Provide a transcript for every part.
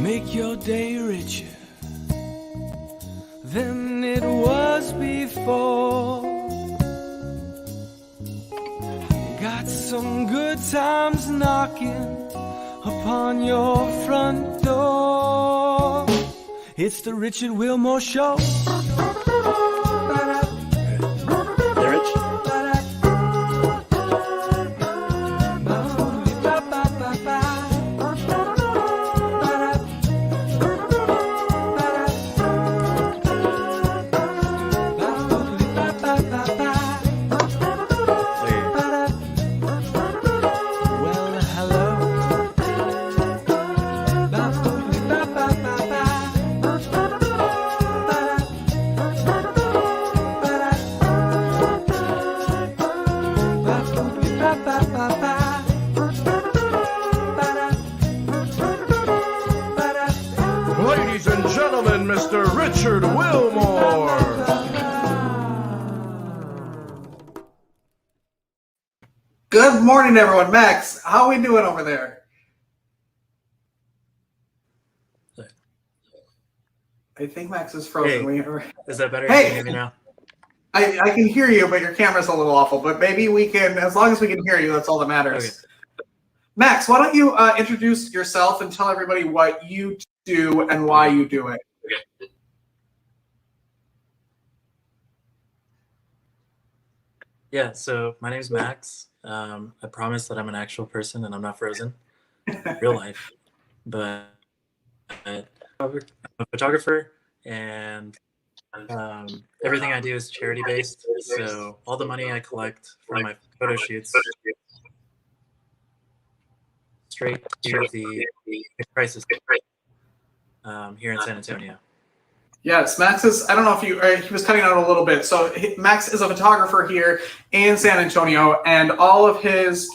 make your day richer than it was before. Got some good times knocking upon your front door. It's the Richard Wilmore Show. Ladies and gentlemen, Mr. Richard Wilmore. Good morning, everyone. Max, how are we doing over there? I think Max is frozen. Hey, is that better? Hey. Can you hear me now? I can hear you, but your camera's a little awful. But maybe we can, as long as we can hear you, that's all that matters. Okay. Max, why don't you introduce yourself and tell everybody what you do and why you do it? Yeah, so my name is Max. I promise that I'm an actual person and I'm not frozen. Real life. But I'm a photographer, and everything I do is charity based. So all the money I collect from my photo shoots straight to the crisis here in San Antonio. Yes, Max is, I don't know if you, he was cutting out a little bit. So Max is a photographer here in San Antonio, and all of his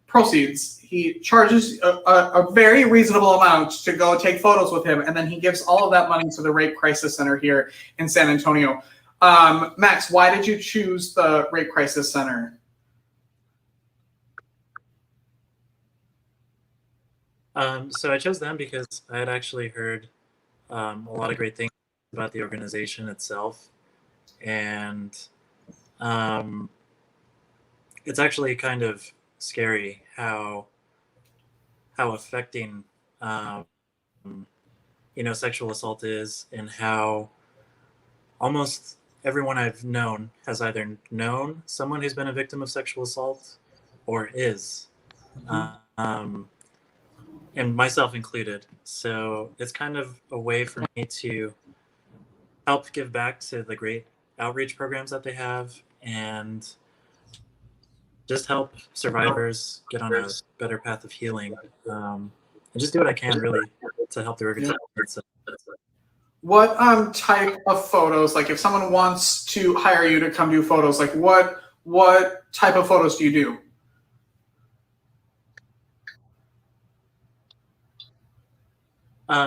proceeds, he charges a very reasonable amount to go take photos with him, and then he gives all of that money to the Rape Crisis Center here in San Antonio. Max, why did you choose the Rape Crisis Center? So I chose them because I had actually heard a lot of great things about the organization itself, and it's actually kind of scary how affecting sexual assault is, and how almost everyone I've known has either known someone who's been a victim of sexual assault or is. And myself included. So it's kind of a way for me to help give back to the great outreach programs that they have, and just help survivors get on a better path of healing, and just do what I can really to help the organization. What type of photos, like if someone wants to hire you to come do photos, like what type of photos do you do?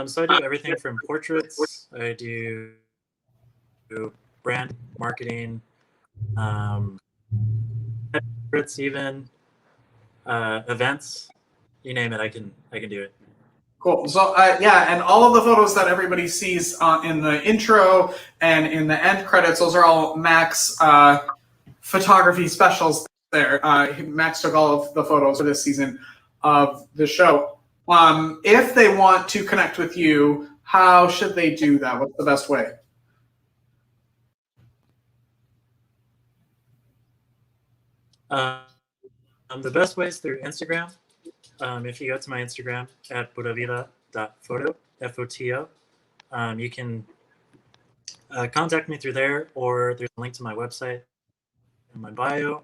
So I do everything from portraits, I do brand marketing, portraits, even events, you name it, I can do it. Cool. So yeah, and all of the photos that everybody sees in the intro and in the end credits, those are all Max photography specials there. Max took all of the photos for this season of the show. If they want to connect with you, how should they do that? What's the best way? The best way is through Instagram. If you go to my Instagram at buravida.photo, F-O-T-O, you can contact me through there, or there's a link to my website in my bio,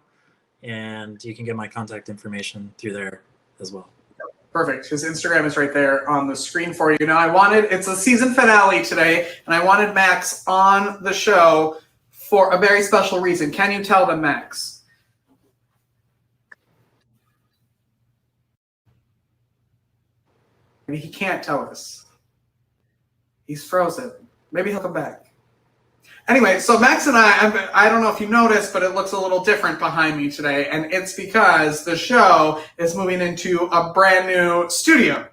and you can get my contact information through there as well. Perfect. His Instagram is right there on the screen for you. Now, it's a season finale today, and I wanted Max on the show for a very special reason. Can you tell them, Max? Maybe he can't tell us. He's frozen. Maybe he'll come back. Anyway, so Max and I don't know if you noticed, but it looks a little different behind me today, and it's because the show is moving into a brand new studio.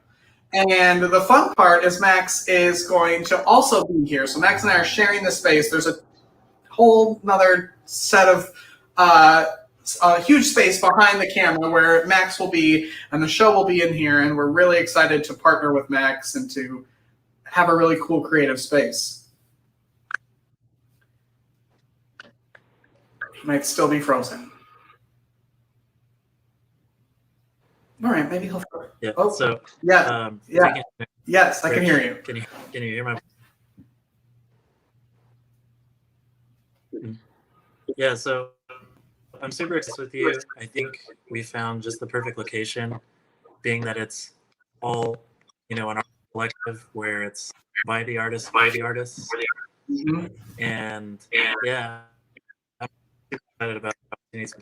And the fun part is Max is going to also be here. So Max and I are sharing the space. There's a whole another set of a huge space behind the camera where Max will be and the show will be in here. And we're really excited to partner with Max and to have a really cool creative space. He might still be frozen. All right, maybe he'll. Yeah. Oh, So yeah, yeah. Yes, I can hear you. Can you hear my? Yeah. So I'm super excited with you. I think we found just the perfect location, being that it's all in our collective where it's by the artists, Mhm. and yeah, I'm super excited about opportunities.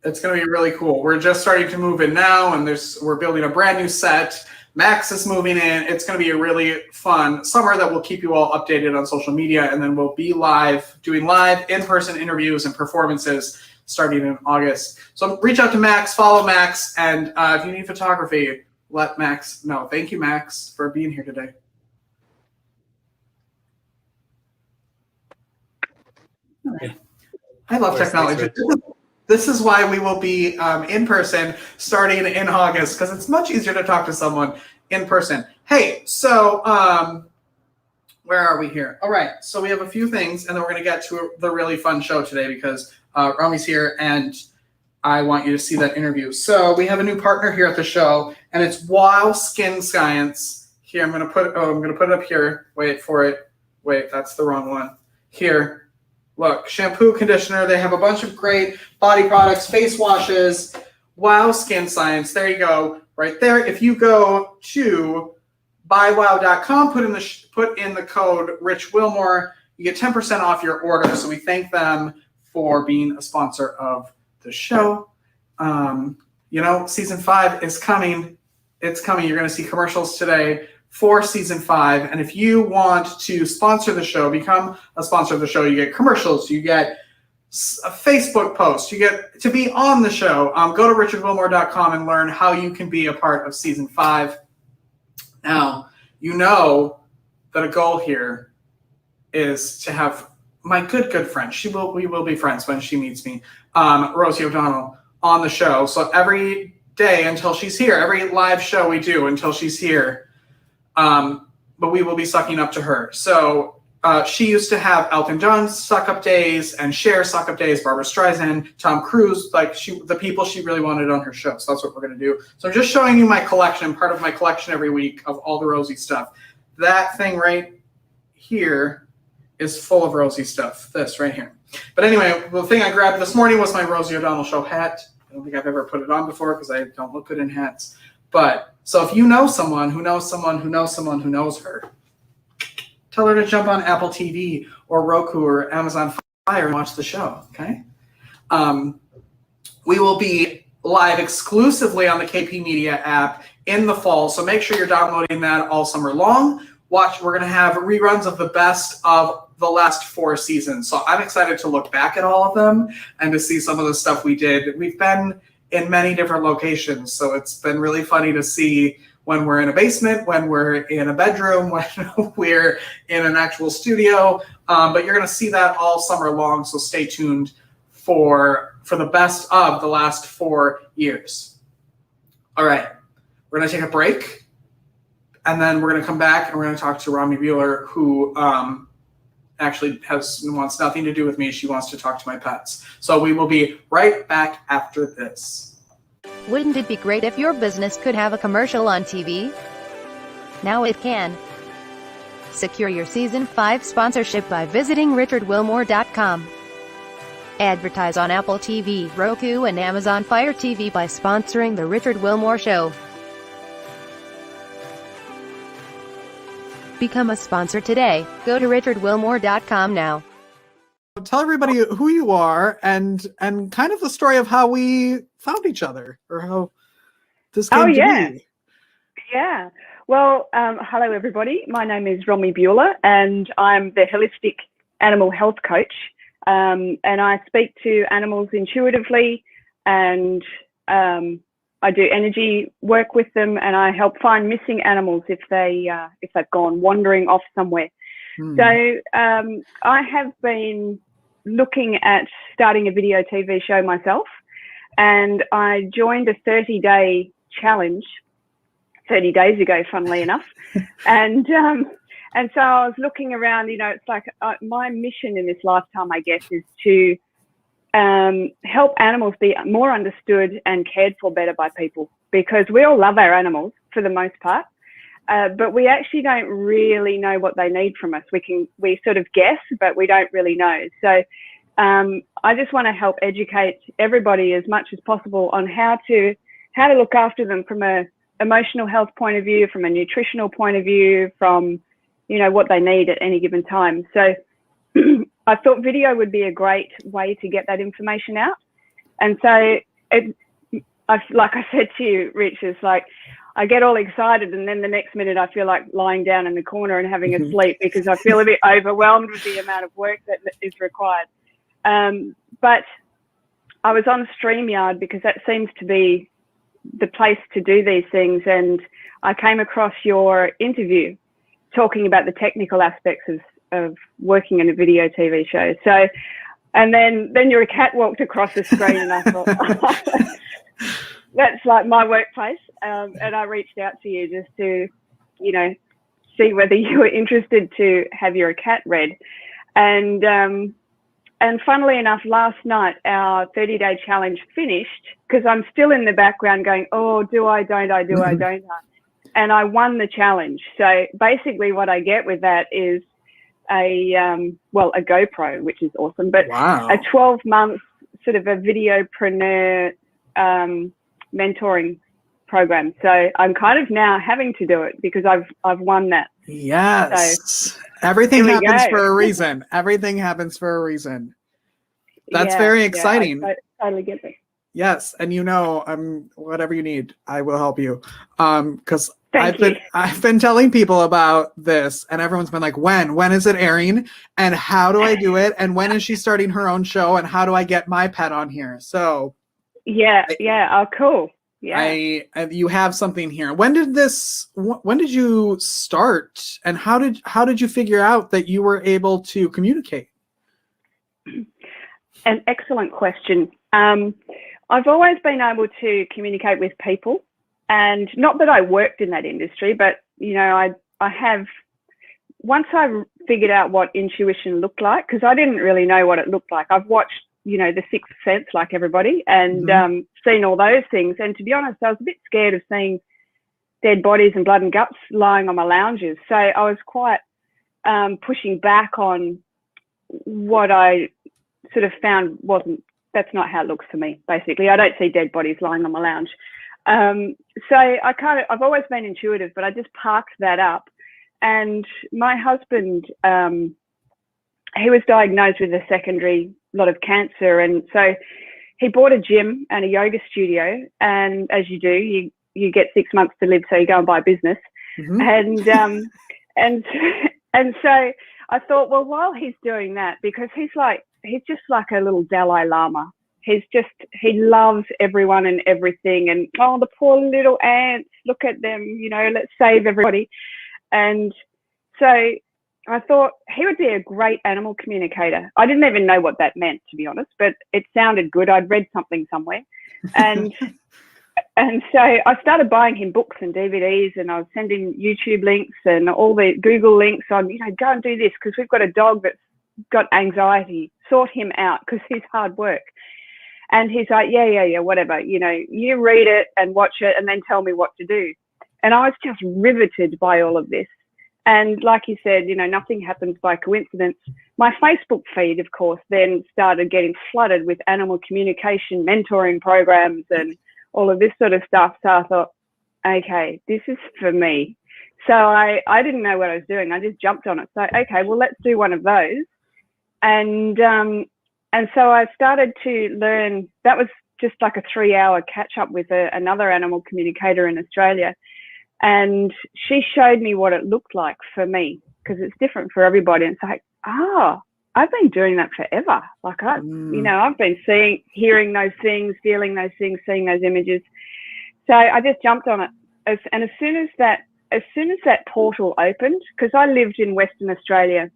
It's going to be really cool. We're just starting to move in now, and we're building a brand new set. Max is moving in. It's going to be a really fun summer that we'll keep you all updated on social media, and then we'll be doing live in-person interviews and performances starting in August. So reach out to Max, follow Max, and if you need photography, let Max know. Thank you, Max, for being here today. Yeah. I love technology. This is why we will be in person starting in August, because it's much easier to talk to someone in person. Hey, so where are we here? All right, so we have a few things, and then we're going to get to the really fun show today because Rommie's here, and I want you to see that interview. So we have a new partner here at the show, and it's Wow Skin Science. Here, I'm going to put it up here. Wait for it. Wait, that's the wrong one. Here. Look, shampoo, conditioner. They have a bunch of great body products, face washes. Wow Skin Science. There you go. Right there. If you go to buywow.com, put in the code Rich Wilmore, you get 10% off your order. So we thank them for being a sponsor of the show. Season 5 is coming. It's coming. You're going to see commercials today for season 5. And if you want to sponsor the show, become a sponsor of the show, you get commercials, you get a Facebook post, you get to be on the show. Go to richardwilmore.com and learn how you can be a part of season 5. Now, you know that a goal here is to have my good friend, we will be friends when she meets me, Rosie O'Donnell, on the show. So every day until she's here, every live show we do until she's here, but we will be sucking up to her. So she used to have Elton John's suck up days and Cher's suck up days, Barbara Streisand, Tom Cruise, the people she really wanted on her show. So that's what we're going to do. So I'm just showing you my collection, part of my collection every week of all the Rosie stuff. That thing right here is full of Rosie stuff, this right here. But anyway, the thing I grabbed this morning was my Rosie O'Donnell Show hat. I don't think I've ever put it on before because I don't look good in hats. But so if you know someone who knows someone who knows someone who knows her, tell her to jump on Apple TV or Roku or Amazon Fire and watch the show, okay? We will be live exclusively on the KP Media app in the fall, so make sure you're downloading that all summer long. We're going to have reruns of the best of the last 4 seasons. So I'm excited to look back at all of them and to see some of the stuff we did. We've been in many different locations, so it's been really funny to see when we're in a basement, when we're in a bedroom, when we're in an actual studio. But you're going to see that all summer long, so stay tuned for the best of the last 4 years. All right, we're going to take a break, and then we're going to come back and we're going to talk to Rommie Buhler, who actually wants nothing to do with me. She wants to talk to my pets. So we will be right back after this. Wouldn't it be great if your business could have a commercial on TV? Now it can. Secure your Season 5 sponsorship by visiting richardwilmore.com. Advertise on Apple TV, Roku, and Amazon Fire TV by sponsoring The Richard Wilmore Show. Become a sponsor today. Go to richardwilmore.com now. Tell everybody who you are and kind of the story of how we found each other or how this came to be. Yeah. Well, hello, everybody. My name is Rommie Buhler, and I'm the holistic animal health coach. And I speak to animals intuitively, and I I do energy work with them, and I help find missing animals if they've gone wandering off somewhere. So I have been looking at starting a video TV show myself, and I joined a 30-day challenge 30 days ago, funnily enough, and so I was looking around. It's like my mission in this lifetime, I guess, is to help animals be more understood and cared for better by people, because we all love our animals for the most part. But we actually don't really know what they need from us. We sort of guess, but we don't really know. So I just want to help educate everybody as much as possible on how to look after them from a emotional health point of view, from a nutritional point of view, from what they need at any given time. So I thought video would be a great way to get that information out. And so like I said to you, Rich, it's like I get all excited, and then the next minute I feel like lying down in the corner and having a sleep, because I feel a bit overwhelmed with the amount of work that is required. But I was on StreamYard because that seems to be the place to do these things, and I came across your interview talking about the technical aspects of working in a video TV show. So, and then your cat walked across the screen, and I thought, that's like my workplace. And I reached out to you just to, see whether you were interested to have your cat read. And funnily enough, last night, our 30-day challenge finished, because I'm still in the background going, oh, do I, don't I, do I, don't I? And I won the challenge. So basically what I get with that is a GoPro, which is awesome, but Wow. a 12-month sort of a videopreneur mentoring program. So I'm kind of now having to do it because I've won that. Yes. So, everything here we happens go. for a reason. Everything happens for a reason. That's very exciting. I totally get it. Yes, and whatever you need, I will help you. Because Thank you. I've been telling people about this, and everyone's been like, when is it airing, and how do I do it, and when is she starting her own show, and how do I get my pet on here? So Yeah. Oh, cool. Yeah. you have something here. When did you start, and how did you figure out that you were able to communicate? An excellent question. I've always been able to communicate with people, and not that I worked in that industry, but I have, once I figured out what intuition looked like, because I didn't really know what it looked like. I've watched the Sixth Sense like everybody, and seen all those things, and to be honest, I was a bit scared of seeing dead bodies and blood and guts lying on my lounges. So I was quite pushing back on what I sort of found that's not how it looks for me. Basically, I don't see dead bodies lying on my lounge. So I've always been intuitive, but I just parked that up. And my husband, he was diagnosed with a secondary lot of cancer, and so he bought a gym and a yoga studio. And as you do, you get 6 months to live, so you go and buy a business. And so I thought, well, while he's doing that, because he's just like a little Dalai Lama. He loves everyone and everything. And, oh, the poor little ants, look at them, let's save everybody. And so I thought he would be a great animal communicator. I didn't even know what that meant, to be honest, but it sounded good. I'd read something somewhere. And so I started buying him books and DVDs, and I was sending YouTube links and all the Google links on, go and do this, because we've got a dog that's got anxiety, sort him out, because he's hard work. And he's like, yeah, whatever, you read it and watch it and then tell me what to do. And I was just riveted by all of this. And like you said, nothing happens by coincidence. My Facebook feed, of course, then started getting flooded with animal communication mentoring programs and all of this sort of stuff. So I thought, okay, this is for me. So I didn't know what I was doing. I just jumped on it. So, okay, well, let's do one of those. And so I started to learn. That was just like a 3-hour catch up with another animal communicator in Australia. And she showed me what it looked like for me, because it's different for everybody. And it's like, I've been doing that forever. Like I've been hearing those things, feeling those things, seeing those images. So I just jumped on it, and as soon as that portal opened, because I lived in Western Australia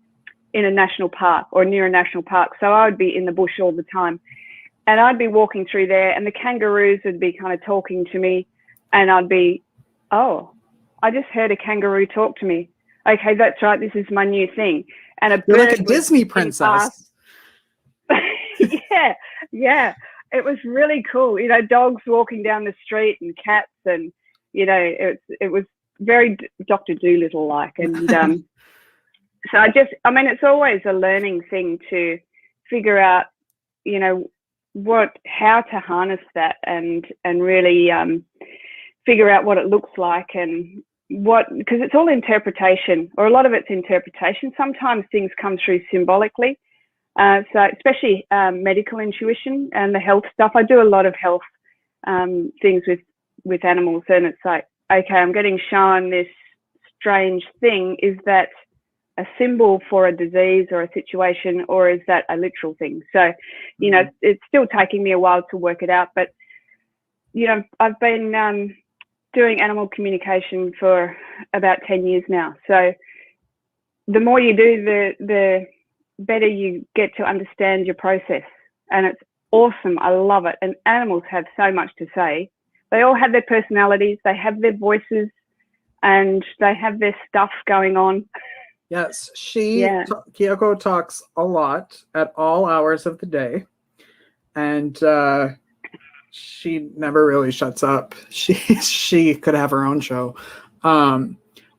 in a national park or near a national park, so I would be in the bush all the time, and I'd be walking through there, and the kangaroos would be kind of talking to me, and I'd be, oh, I just heard a kangaroo talk to me. Okay, that's right. This is my new thing. And a You're bird like a Disney princess. yeah. It was really cool. You know, dogs walking down the street and cats, and you know, it was very Dr. Dolittle like. And so I mean, it's always a learning thing to figure out, you know, how to harness that and really figure out what it looks like and because it's all interpretation, or a lot of it's interpretation. Sometimes things come through symbolically. So especially medical intuition and the health stuff. I do a lot of health things with animals, and it's like, okay, I'm getting shown this strange thing. Is that a symbol for a disease or a situation, or is that a literal thing? So, you know, it's still taking me a while to work it out, but, you know, I've been doing animal communication for about 10 years now. So the more you do, the better you get to understand your process. And it's awesome. I love it. And animals have so much to say. They all have their personalities, they have their voices, and they have their stuff going on. Yes, Kyoko talks a lot at all hours of the day, and she never really shuts up. She could have her own show.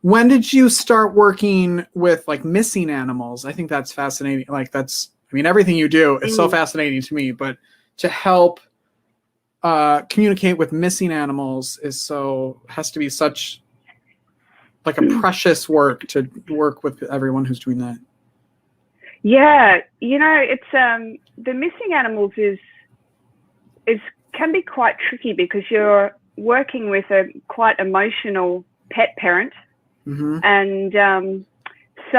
When did you start working with like missing animals? I think that's fascinating. Like everything you do is so fascinating to me, but to help communicate with missing animals has to be such like a precious work to work with everyone who's doing that. Yeah, you know, it's the missing animals can be quite tricky because you're working with a quite emotional pet parent. And so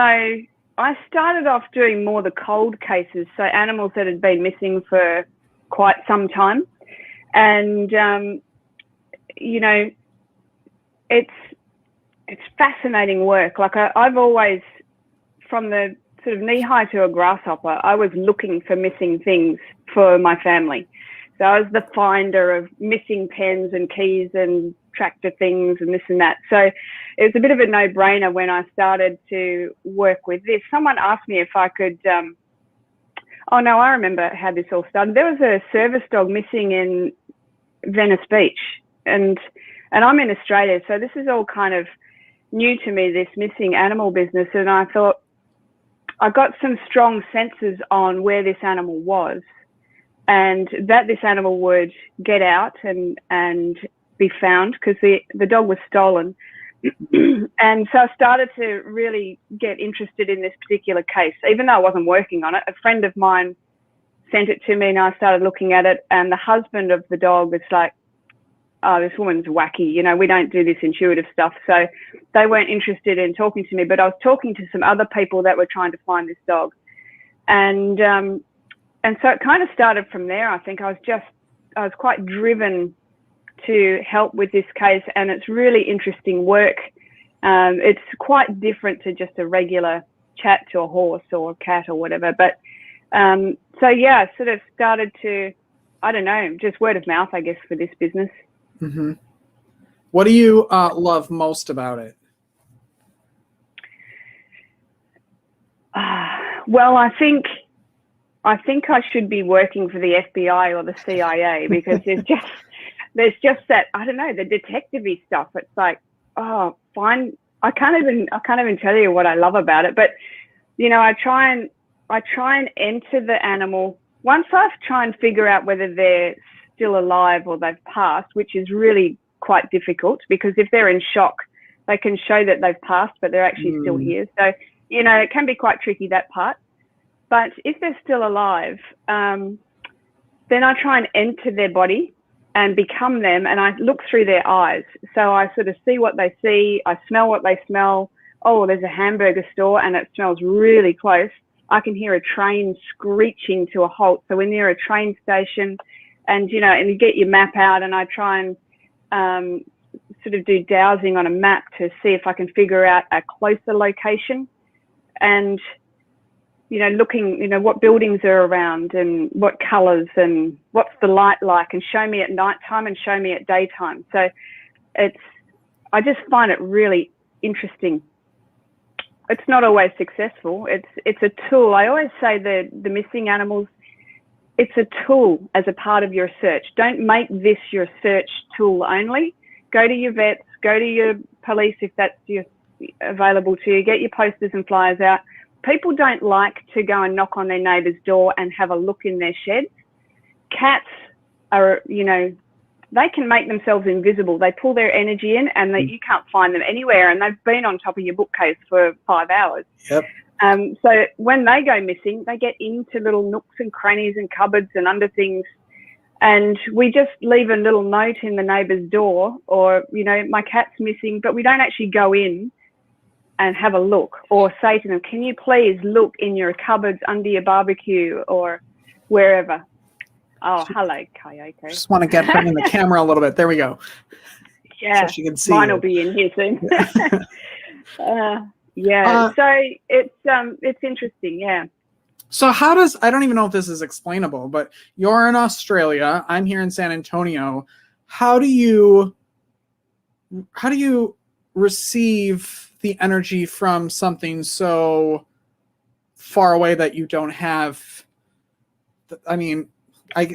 I started off doing more the cold cases, so animals that had been missing for quite some time. And you know, it's fascinating work. Like I've always, from the sort of knee high to a grasshopper, I was looking for missing things for my family. So I was the finder of missing pens and keys and tractor things and this and that. So it was a bit of a no-brainer when I started to work with this. Someone asked me if I could, oh no, I remember how this all started. There was a service dog missing in Venice Beach, and I'm in Australia, so this is all kind of new to me, this missing animal business. And I thought, I got some strong senses on where this animal was, and that this animal would get out and be found because the dog was stolen. And so I started to really get interested in this particular case, even though I wasn't working on it. A friend of mine sent it to me and I started looking at it, and the husband of the dog was like, oh, this woman's wacky, you know, we don't do this intuitive stuff. So they weren't interested in talking to me, but I was talking to some other people that were trying to find this dog. And so it kind of started from there. I think I was quite driven to help with this case, and it's really interesting work. It's quite different to just a regular chat to a horse or a cat or whatever. But so yeah, I sort of started to, I don't know, just word of mouth, I guess, for this business. Mm-hmm. What do you love most about it? Well, I think I should be working for the FBI or the CIA because there's just that, I don't know, the detective-y stuff. It's like, oh, fine. I can't even tell you what I love about it. But you know, I try and enter the animal. Once I try and figure out whether they're still alive or they've passed, which is really quite difficult because if they're in shock, they can show that they've passed, but they're actually still here. So, you know, it can be quite tricky, that part. But if they're still alive, then I try and enter their body and become them, and I look through their eyes. So I sort of see what they see, I smell what they smell. Oh, there's a hamburger store and it smells really close. I can hear a train screeching to a halt. So when you're at a train station and, you know, and you get your map out and I try and sort of do dowsing on a map to see if I can figure out a closer location, and looking, what buildings are around and what colors and what's the light like, and show me at nighttime and show me at daytime. So I just find it really interesting. It's not always successful. It's a tool. I always say the missing animals, it's a tool as a part of your search. Don't make this your search tool only. Go to your vets, go to your police if that's available to you, get your posters and flyers out. People don't like to go and knock on their neighbour's door and have a look in their sheds. Cats are, they can make themselves invisible. They pull their energy in and you can't find them anywhere, and they've been on top of your bookcase for 5 hours. Yep. So when they go missing, they get into little nooks and crannies and cupboards and under things. And we just leave a little note in the neighbour's door, or, my cat's missing, but we don't actually go in and have a look, or say to them, can you please look in your cupboards under your barbecue or wherever. Oh, hello, Coyote. Just want to get her in the camera a little bit. There we go. Yeah, so she can see. Mine will be in here soon. So it's interesting, yeah. So I don't even know if this is explainable, but you're in Australia, I'm here in San Antonio. How do you receive the energy from something so far away that you don't have, I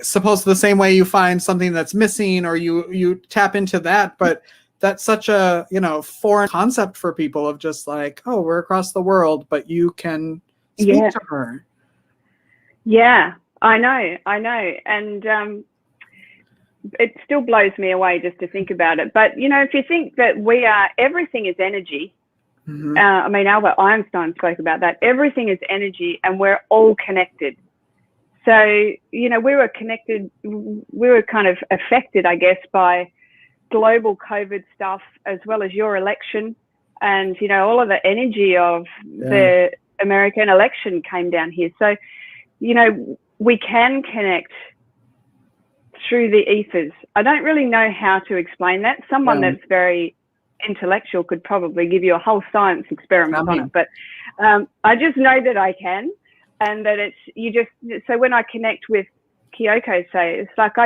suppose the same way you find something that's missing or you tap into that, but that's such a, foreign concept for people of just like, oh, we're across the world, but you can speak to her. Yeah, I know. And it still blows me away just to think about it. But, if you think that everything is energy, mm-hmm. Albert Einstein spoke about that. Everything is energy and we're all connected. So, we were connected, we were kind of affected, I guess, by global COVID stuff, as well as your election. And, all of the energy of the American election came down here. So, we can connect through the ethers. I don't really know how to explain that. Someone that's very intellectual could probably give you a whole science experiment on it. But I just know that I can, and that so when I connect with Kyoko, say, it's like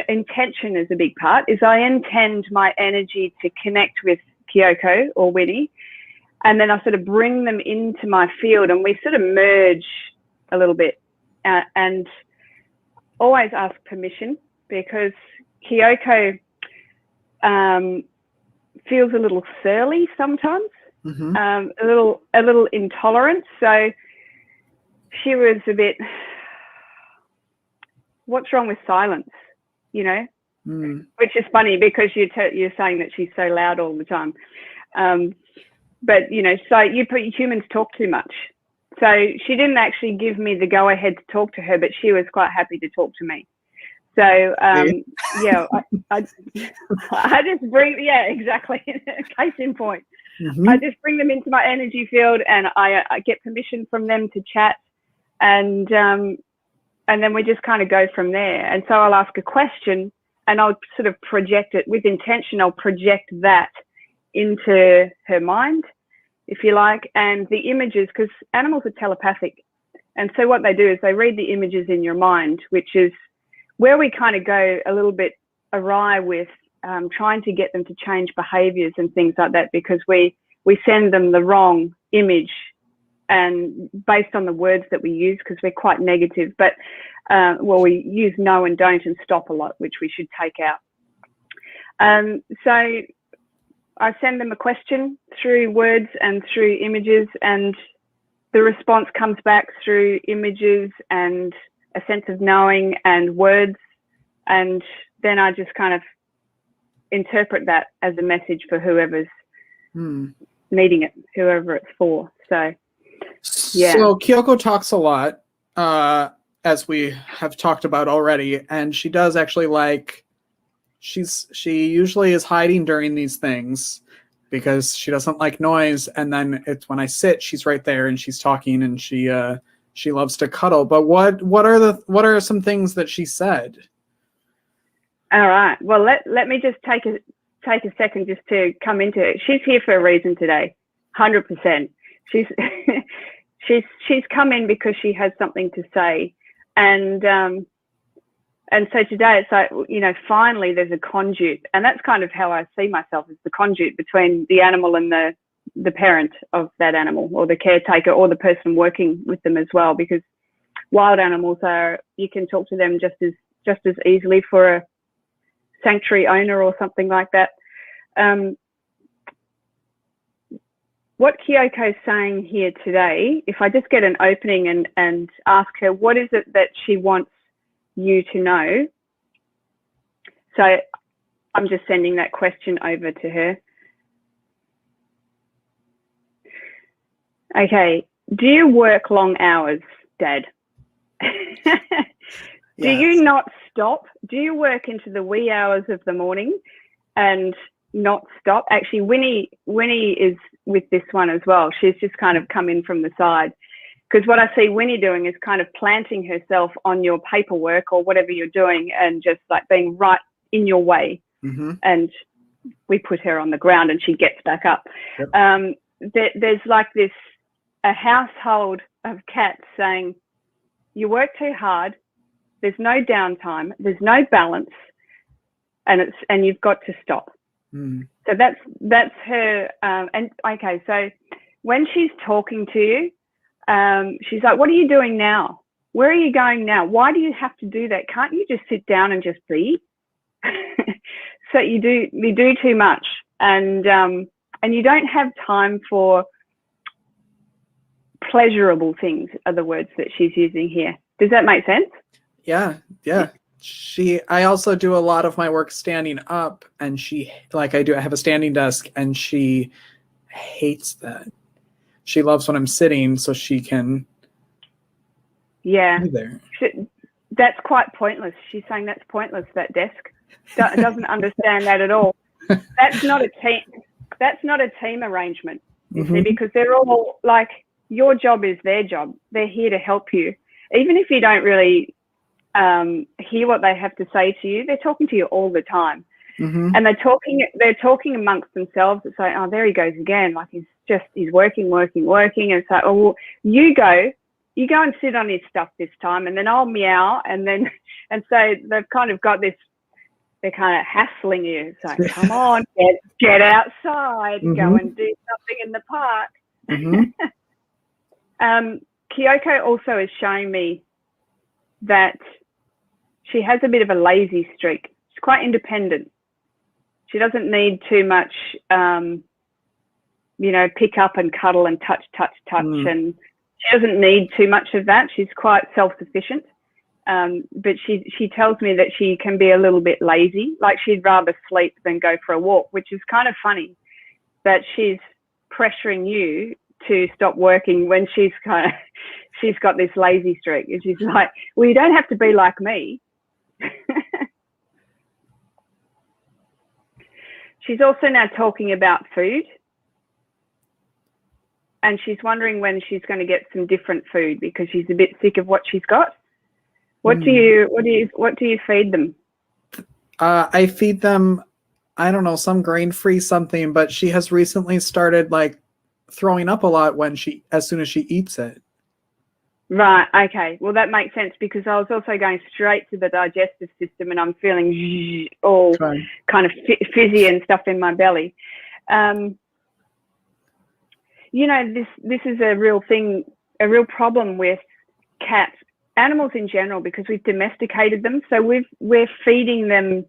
intention is a big part, is I intend my energy to connect with Kyoko or Winnie, and then I sort of bring them into my field and we sort of merge a little bit, and always ask permission, because Kyoko feels a little surly sometimes, mm-hmm. a little intolerant. So she was a bit, what's wrong with silence, which is funny because you're saying that she's so loud all the time. But, so humans talk too much. So she didn't actually give me the go ahead to talk to her, but she was quite happy to talk to me. So, I just bring, exactly. Case in point. Mm-hmm. I just bring them into my energy field, and I get permission from them to chat, and then we just kind of go from there. And so I'll ask a question and I'll sort of project it with intention. I'll project that into her mind, if you like, and the images, because animals are telepathic. And so what they do is they read the images in your mind, which is where we kind of go a little bit awry with trying to get them to change behaviors and things like that, because we send them the wrong image, and based on the words that we use, because we're quite negative, but we use no and don't and stop a lot, which we should take out. So I send them a question through words and through images, and the response comes back through images and a sense of knowing and words, and then I just kind of interpret that as a message for whoever's needing it, whoever it's for. So So Kyoko talks a lot, as we have talked about already, and she does actually she usually is hiding during these things because she doesn't like noise, and then it's when I sit, she's right there and she's talking, and she loves to cuddle. But what are some things that she said? All right. Well, let me just take a second just to come into it. She's here for a reason today, 100%. She's she's come in because she has something to say, and so today it's like, finally there's a conduit, and that's kind of how I see myself, as the conduit between the animal and the parent of that animal, or the caretaker, or the person working with them as well, because wild animals you can talk to them just as easily for a sanctuary owner or something like that. What Kyoko's saying here today, if I just get an opening and ask her, what is it that she wants you to know? So I'm just sending that question over to her. Okay. Do you work long hours, Dad? Do you not stop? Do you work into the wee hours of the morning and not stop? Actually, Winnie is with this one as well. She's just kind of come in from the side, because what I see Winnie doing is kind of planting herself on your paperwork or whatever you're doing, and just like being right in your way. Mm-hmm. And we put her on the ground and she gets back up. Yep. There's like a household of cats saying, you work too hard, there's no downtime, there's no balance, and you've got to stop. Mm. So that's her. And okay, so when she's talking to you, she's like, what are you doing now? Where are you going now? Why do you have to do that? Can't you just sit down and just be? So you do too much, and you don't have time for pleasurable things, are the words that she's using here. Does that make sense? Yeah. I also do a lot of my work standing up, and I have a standing desk, and she hates that. She loves when I'm sitting so she can be there. That's quite pointless. She's saying that's pointless, that desk. Doesn't understand that at all. That's not a team arrangement, you see, because they're all like, your job is their job. They're here to help you. Even if you don't really hear what they have to say to you, they're talking to you all the time. Mm-hmm. And they're talking amongst themselves. It's like, oh, there he goes again. Like he's working. And it's like, oh, well, you go and sit on his stuff this time, and then I'll meow. And so they've kind of got this, they're kind of hassling you. It's like, come on, get outside, go and do something in the park. Mm-hmm. Kyoko also is showing me that she has a bit of a lazy streak. She's quite independent. She doesn't need too much, pick up and cuddle and touch. And she doesn't need too much of that. She's quite self-sufficient. But she tells me that she can be a little bit lazy, like she'd rather sleep than go for a walk, which is kind of funny that she's pressuring you to stop working when she's got this lazy streak. And she's like, well, you don't have to be like me. She's also now talking about food, and she's wondering when she's going to get some different food, because she's a bit sick of what she's got. What do you feed them? I feed them, I don't know, some grain-free something, but she has recently started like throwing up a lot as soon as she eats it. Right. Okay. Well, that makes sense, because I was also going straight to the digestive system, and I'm feeling all kind of fizzy and stuff in my belly. This is a real thing, a real problem with cats, animals in general, because we've domesticated them. So we're feeding them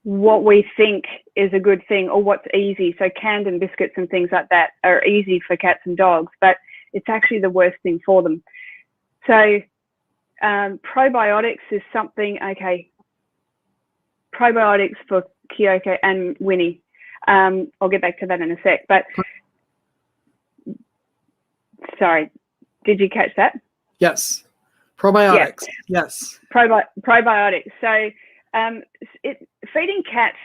what we think is a good thing, or what's easy. So canned and biscuits and things like that are easy for cats and dogs, but it's actually the worst thing for them. So probiotics is something, okay, probiotics for Kyoko and Winnie. I'll get back to that in a sec, but sorry, did you catch that? Yes. Probiotics. Yes. Probiotics. So feeding cats,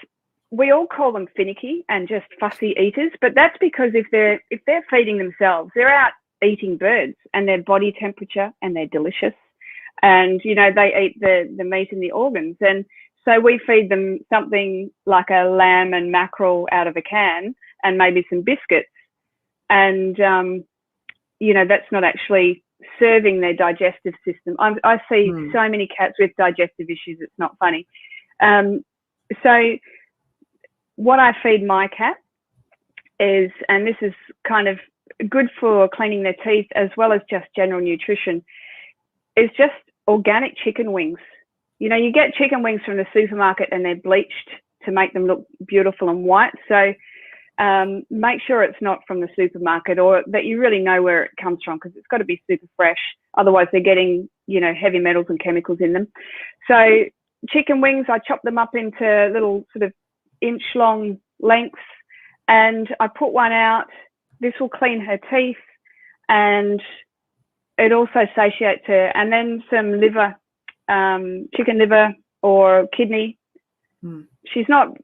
we all call them finicky and just fussy eaters, but that's because if they're feeding themselves, they're out eating birds, and their body temperature, and they're delicious, and they eat the meat and the organs. And So we feed them something like a lamb and mackerel out of a can and maybe some biscuits. And, that's not actually serving their digestive system. I see so many cats with digestive issues, it's not funny. So what I feed my cat is, and this is kind of good for cleaning their teeth as well as just general nutrition, is just organic chicken wings. You get chicken wings from the supermarket and they're bleached to make them look beautiful and white. So make sure it's not from the supermarket, or that you really know where it comes from, because it's got to be super fresh. Otherwise they're getting, heavy metals and chemicals in them. So chicken wings, I chop them up into little sort of inch long lengths, and I put one out. This will clean her teeth, and it also satiates her. And then some liver, chicken liver or kidney. She's not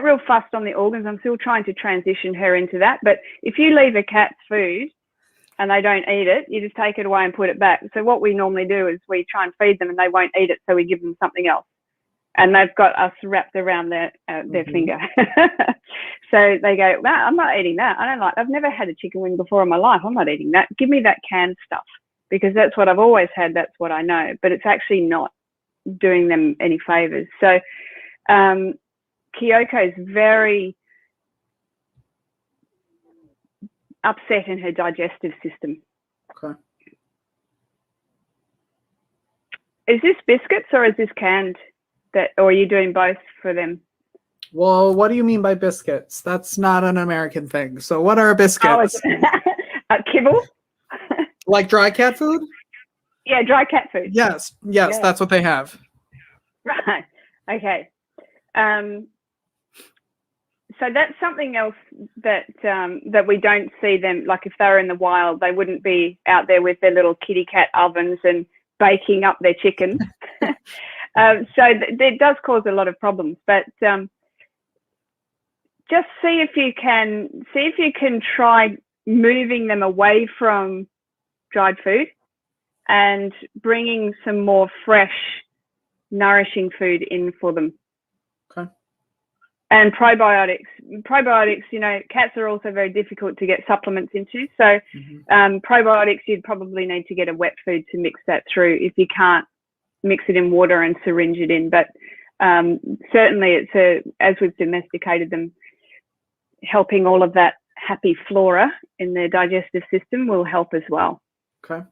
real fussed on the organs. I'm still trying to transition her into that. But if you leave a cat's food and they don't eat it, you just take it away and put it back. So what we normally do is we try and feed them and they won't eat it, so we give them something else. And they've got us wrapped around their finger. So they go, wow, I'm not eating that. I've never had a chicken wing before in my life. I'm not eating that. Give me that canned stuff, because that's what I've always had. That's what I know. But it's actually not doing them any favors. So Kyoko is very upset in her digestive system. Okay. Is this biscuits or is this canned? Or are you doing both for them? Well, what do you mean by biscuits? That's not an American thing. So what are biscuits? Kibble? Like dry cat food? Yeah, dry cat food. Yes, yeah. That's what they have. Right. Okay. So that's something else that we don't see them, like if they were in the wild, they wouldn't be out there with their little kitty cat ovens and baking up their chicken. So it does cause a lot of problems, but just see if you can try moving them away from dried food and bringing some more fresh, nourishing food in for them. Okay. And probiotics, cats are also very difficult to get supplements into. So probiotics, you'd probably need to get a wet food to mix that through if you can't mix it in water and syringe it in. But certainly as we've domesticated them, helping all of that happy flora in their digestive system will help as well. Okay.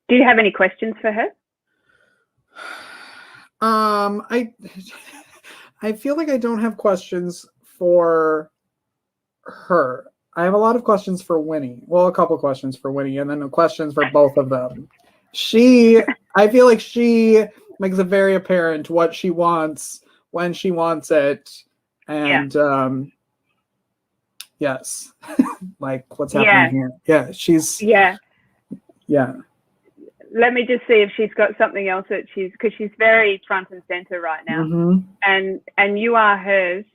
Do you have any questions for her? I feel like I don't have questions for her. I have a lot of questions for Winnie. Well, a couple questions for Winnie, and then questions for both of them. I feel like she makes it very apparent what she wants when she wants it. And yes, like what's happening here. Yeah, yeah. Let me just see if she's got something else because she's very front and center right now. And you are hers.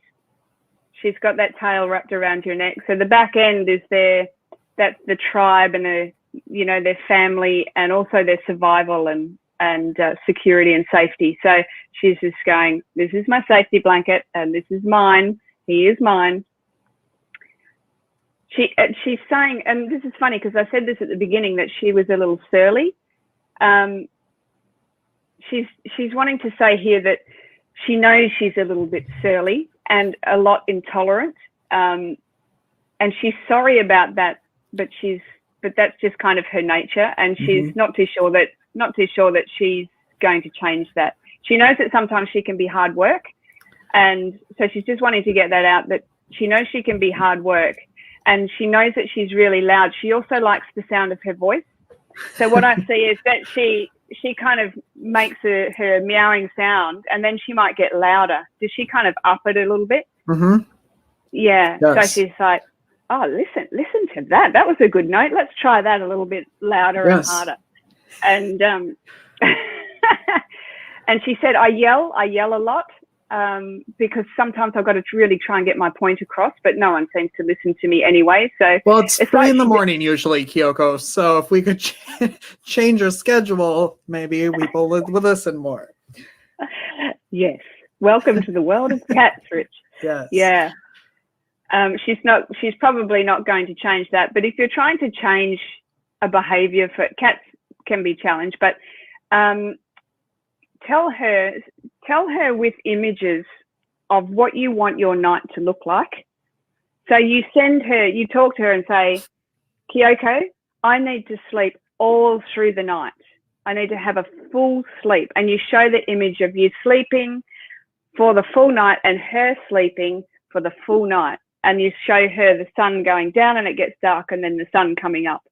She's got that tail wrapped around your neck. So the back end is that's the tribe and their family, and also their survival and security and safety. So she's just going, this is my safety blanket and this is mine. He is mine. She's saying, and this is funny because I said this at the beginning, that she was a little surly. She's wanting to say here that she knows she's a little bit surly and a lot intolerant, and she's sorry about that, but that's just kind of her nature, and she's not too sure that she's going to change that. She knows that sometimes she can be hard work, and so she's just wanting to get that out, that she knows she can be hard work, and she knows that she's really loud. She also likes the sound of her voice. So what I see is that she kind of makes her meowing sound, and then she might get louder. Does she kind of up it a little bit? Yeah. Yes. So she's like, oh, listen to that. That was a good note. Let's try that a little bit louder and harder. And and she said, I yell a lot because sometimes I've got to really try and get my point across, but no one seems to listen to me anyway. So well, it's 3 in the morning usually, Kyoko. So if we could change our schedule, maybe people would listen more. Yes. Welcome to the world of cats, Rich. Yes. Yeah. She's probably not going to change that. But if you're trying to change a behavior for cats, can be challenged. But tell her with images of what you want your night to look like. So you talk to her and say, Kyoko, I need to sleep all through the night. I need to have a full sleep. And you show the image of you sleeping for the full night and her sleeping for the full night. And you show her the sun going down and it gets dark and then the sun coming up.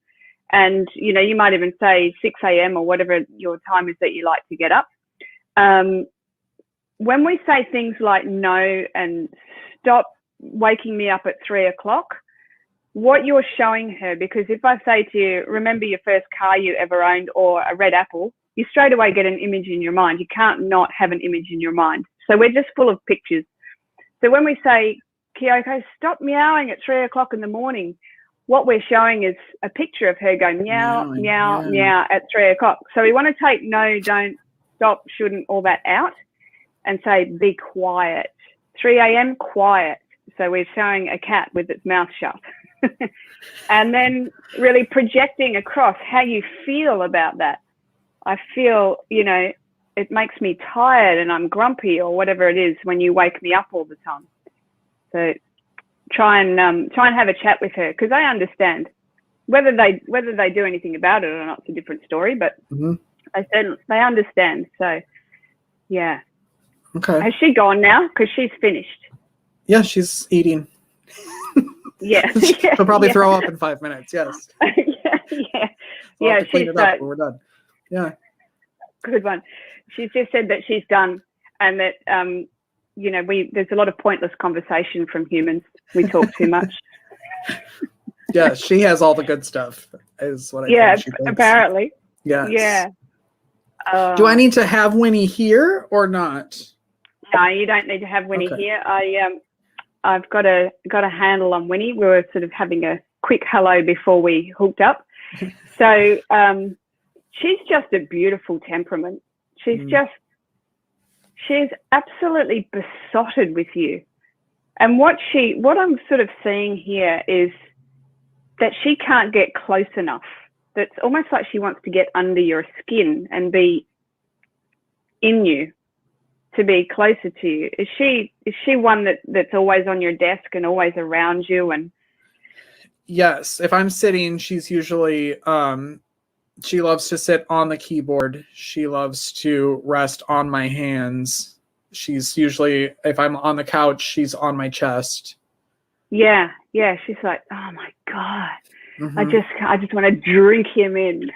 And, you know, you might even say 6 a.m. or whatever your time is that you like to get up. When we say things like no and stop waking me up at 3 o'clock, what you're showing her, because if I say to you, remember your first car you ever owned or a red apple, you straight away get an image in your mind. You can't not have an image in your mind. So we're just full of pictures. So when we say, Kyoko, stop meowing at 3 o'clock in the morning, what we're showing is a picture of her going meow, meow, meow at 3 o'clock. So we want to take no, don't, stop, shouldn't, all that out and say, be quiet. 3 a.m., quiet. So we're showing a cat with its mouth shut. And then really projecting across how you feel about that. I feel, you know, it makes me tired and I'm grumpy or whatever it is when you wake me up all the time. So try and have a chat with her, because I understand whether they do anything about it or not. It's a different story, but they understand. So yeah. Okay. Has she gone now? Because she's finished. Yeah, she's eating. Yeah. She'll probably throw up in 5 minutes. Yes. Yeah. We'll clean it up when we're done. Yeah. Good one. She's just said that she's done, and that you know, there's a lot of pointless conversation from humans. We talk too much. Yeah, she has all the good stuff, is what I think she thinks. Apparently. Yes. Yeah. Do I need to have Winnie here or not? No, you don't need to have Winnie here. I've got a handle on Winnie. We were sort of having a quick hello before we hooked up. So she's just a beautiful temperament. She's absolutely besotted with you. And what I'm sort of seeing here is that she can't get close enough. That's almost like she wants to get under your skin and be in you, to be closer to you. Is she one that's always on your desk and always around you? And yes, if I'm sitting, she's usually she loves to sit on the keyboard. She loves to rest on my hands. She's usually, if I'm on the couch, she's on my chest. Yeah. She's like, oh my God, I just want to drink him in.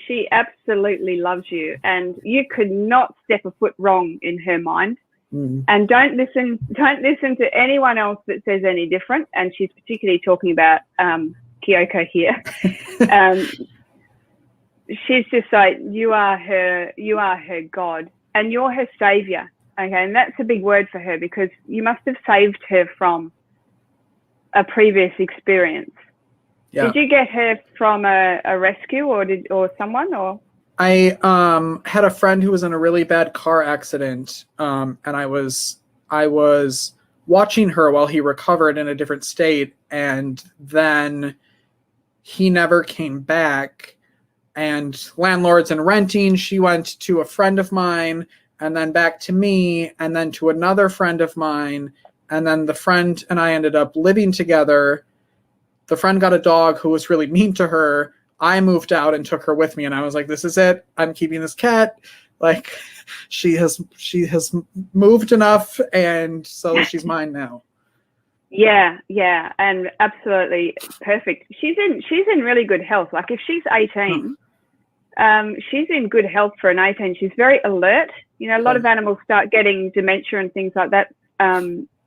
She absolutely loves you, and you could not step a foot wrong in her mind. And don't listen to anyone else that says any different. And she's particularly talking about Kyoko here. She's just like, you are her God, and you're her savior. Okay, and that's a big word for her, because you must have saved her from a previous experience. Yeah. Did you get her from a rescue or someone, or? I had a friend who was in a really bad car accident, and I was watching her while he recovered in a different state, and then he never came back. And landlords and renting, she went to a friend of mine, and then back to me, and then to another friend of mine, and then the friend and I ended up living together. The friend got a dog who was really mean to her. I moved out and took her with me, and I was like, this is it. I'm keeping this cat. Like, she has moved enough, and so she's mine now. Yeah, and absolutely perfect. She's in really good health. Like, if she's 18, she's in good health for an 18. She's very alert. You know, a lot of animals start getting dementia and things like that,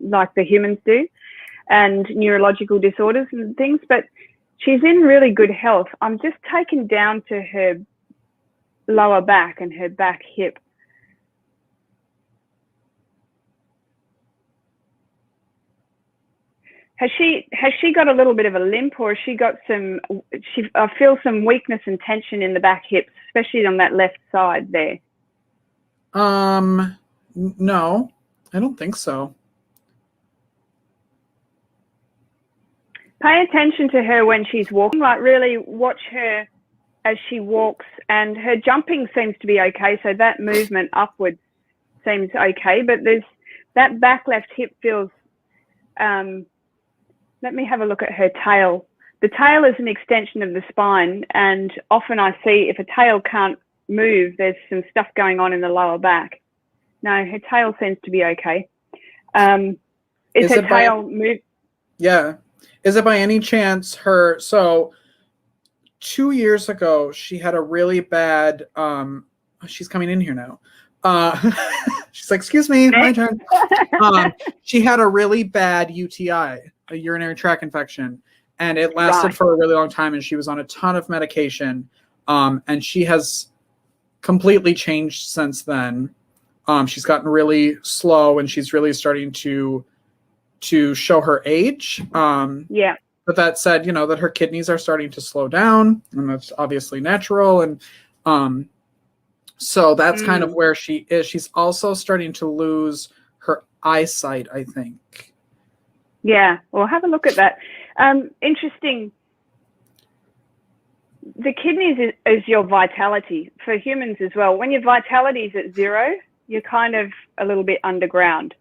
like the humans do, and neurological disorders and things, but she's in really good health. I'm just taken down to her lower back and her back hip. Has she got a little bit of a limp, or has she got I feel some weakness and tension in the back hips, especially on that left side there? No, I don't think so. Pay attention to her when she's walking, like really watch her as she walks, and her jumping seems to be okay. So that movement upwards seems okay, but there's that back left hip feels, let me have a look at her tail. The tail is an extension of the spine, and often I see if a tail can't move, there's some stuff going on in the lower back. No, her tail seems to be okay. Is her tail move? Yeah. Is it by any chance her, so 2 years ago, she had a really bad, she's coming in here now. She's like, excuse me, my turn. She had a really bad UTI, a urinary tract infection, and it lasted for a really long time, and she was on a ton of medication, and she has completely changed since then. She's gotten really slow, and she's really starting to show her age. Yeah. But that said, you know, that her kidneys are starting to slow down, and that's obviously natural. And so that's kind of where she is. She's also starting to lose her eyesight, I think. Yeah, well, have a look at that. Interesting. The kidneys is your vitality for humans as well. When your vitality is at 0, you're kind of a little bit underground.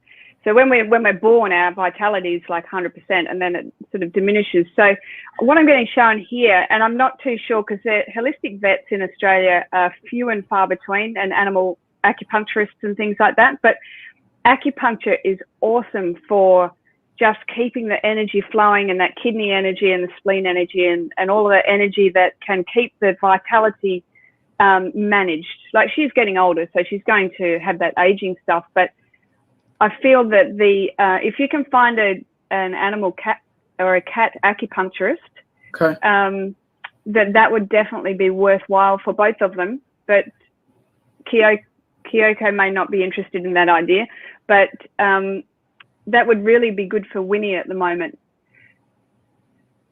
So when we're born, our vitality is like 100%, and then it sort of diminishes. So what I'm getting shown here, and I'm not too sure because the holistic vets in Australia are few and far between, and animal acupuncturists and things like that. But acupuncture is awesome for just keeping the energy flowing, and that kidney energy and the spleen energy and all of that energy that can keep the vitality managed. Like, she's getting older, so she's going to have that aging stuff. But I feel that if you can find an animal cat or a cat acupuncturist, okay, that would definitely be worthwhile for both of them. But Kyoko may not be interested in that idea, but that would really be good for Winnie at the moment.